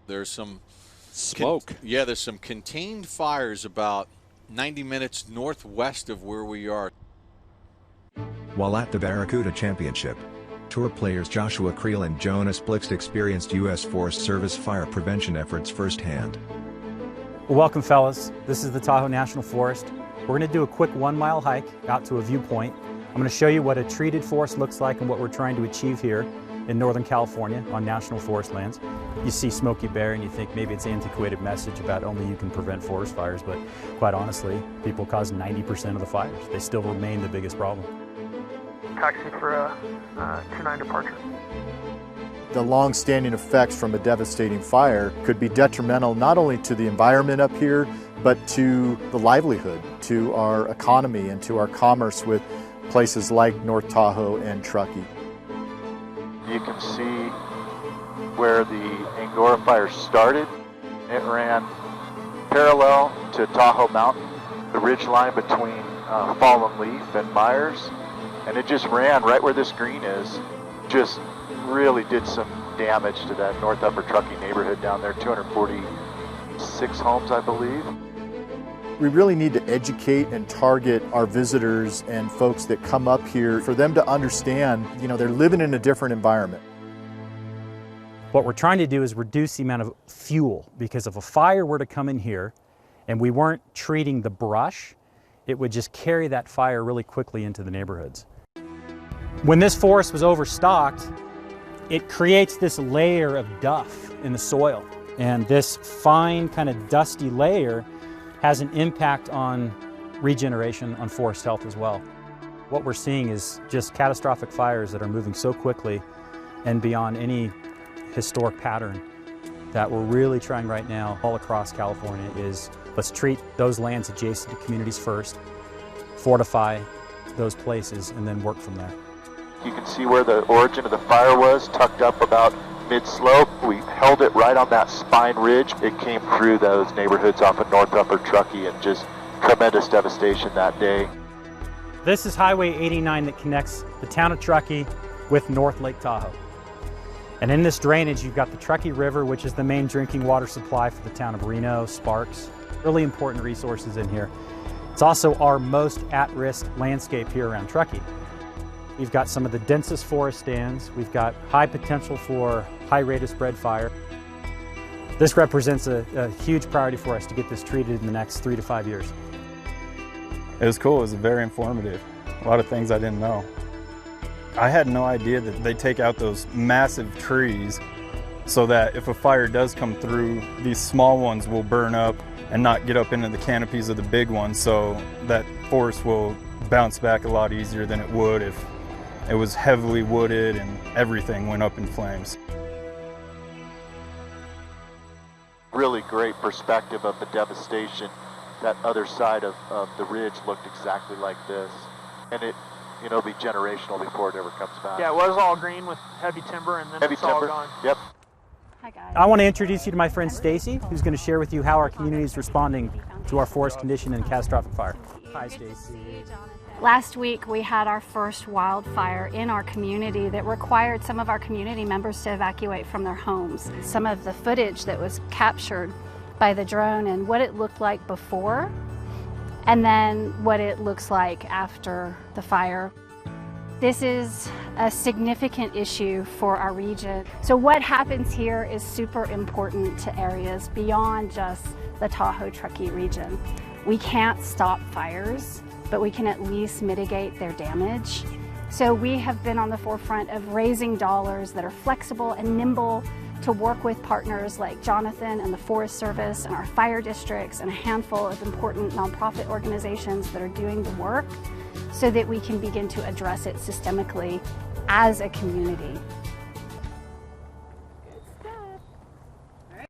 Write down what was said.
There's some smoke. There's some contained fires about 90 minutes northwest of where we are. While at the Barracuda Championship, Tour players Joshua Creel and Jonas Blixt experienced U.S. Forest Service fire prevention efforts firsthand. Well, welcome, fellas. This is the Tahoe National Forest. We're going to do a quick 1-mile hike out to a viewpoint. I'm going to show you what a treated forest looks like and what we're trying to achieve here in Northern California on national forest lands. You see Smokey Bear and you think maybe it's an antiquated message about only you can prevent forest fires, but quite honestly, people cause 90% of the fires. They still remain the biggest problem. Taxi for a 2-9 departure. The long-standing effects from a devastating fire could be detrimental not only to the environment up here, but to the livelihood, to our economy, and to our commerce with places like North Tahoe and Truckee. You can see where the Angora fire started. It ran parallel to Tahoe Mountain, the ridge line between Fallen Leaf and Myers, and it just ran right where this green is. Just really did some damage to that North Upper Truckee neighborhood down there, 246 homes, I believe. We really need to educate and target our visitors and folks that come up here for them to understand, they're living in a different environment. What we're trying to do is reduce the amount of fuel, because if a fire were to come in here and we weren't treating the brush, it would just carry that fire really quickly into the neighborhoods. When this forest was overstocked, it creates this layer of duff in the soil, and this fine kind of dusty layer has an impact on regeneration, on forest health as well. What we're seeing is just catastrophic fires that are moving so quickly and beyond any historic pattern that we're really trying right now all across California is let's treat those lands adjacent to communities first, fortify those places, and then work from there. You can see where the origin of the fire was, tucked up about mid-slope. We held it right on that spine ridge. It came through those neighborhoods off of North Upper Truckee, and just tremendous devastation that day. This is Highway 89 that connects the town of Truckee with North Lake Tahoe. And in this drainage, you've got the Truckee River, which is the main drinking water supply for the town of Reno, Sparks. Really important resources in here. It's also our most at-risk landscape here around Truckee. We've got some of the densest forest stands. We've got high potential for high rate of spread fire. This represents a huge priority for us to get this treated in the next 3 to 5 years. It was cool. It was very informative. A lot of things I didn't know. I had no idea that they take out those massive trees so that if a fire does come through, these small ones will burn up and not get up into the canopies of the big ones, so that forest will bounce back a lot easier than it would if it was heavily wooded and everything went up in flames. Really great perspective of the devastation. That other side of the ridge looked exactly like this. And it'll be generational before it ever comes back. Yeah, it was all green with heavy timber, and then it's all gone. Yep. Hi guys. I want to introduce you to my friend Stacy, who's going to share with you how our community is responding to our forest condition and catastrophic fire. Hi, Stacy. Last week we had our first wildfire in our community that required some of our community members to evacuate from their homes. Some of the footage that was captured by the drone and what it looked like before, and then what it looks like after the fire. This is a significant issue for our region. So what happens here is super important to areas beyond just the Tahoe Truckee region. We can't stop fires, but we can at least mitigate their damage. So we have been on the forefront of raising dollars that are flexible and nimble to work with partners like Jonathan and the Forest Service and our fire districts and a handful of important nonprofit organizations that are doing the work so that we can begin to address it systemically as a community.